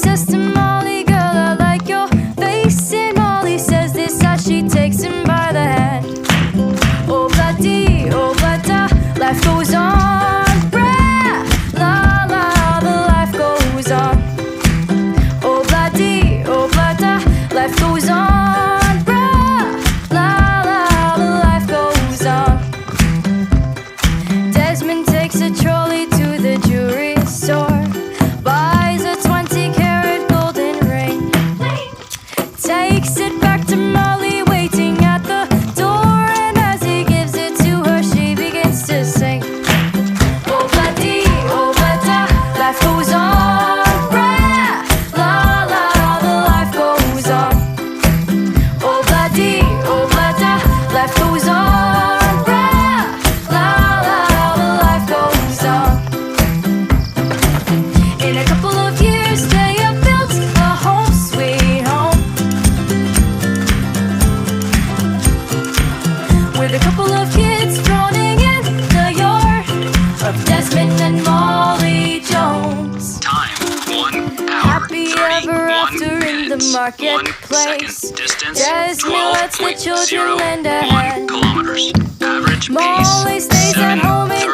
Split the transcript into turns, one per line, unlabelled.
says to Molly, girl, I like your face. And Molly says this as she takes him by the hand. Oh, bloody, oh, blada, life goes on. Bra, la, la, the life goes on. Oh, bloody, oh, blada, life goes on. Bra, la, la, the life goes on. Desmond takes a trolley to the jewelry store, buys a 20-carat golden ring, takes it back to Molly waiting at the door, and as he gives it to her, she begins to sing. Oh, bloody, oh, blada, life goes on. Bra, la, la, the life goes on. Oh, bloody, oh, blada, life goes on. Bra, la, la, the life goes on. In a couple of years, they have built a home sweet home, with a couple of kids droning in the yard of Desmond and Molly Jones.
Time 1 hour.
Happy ever
31
after in the
minutes, 1
marketplace.
second. Distance
Desmond lets the children lend a
12.01
hand.
kilometers. Average pace
Molly stays at home in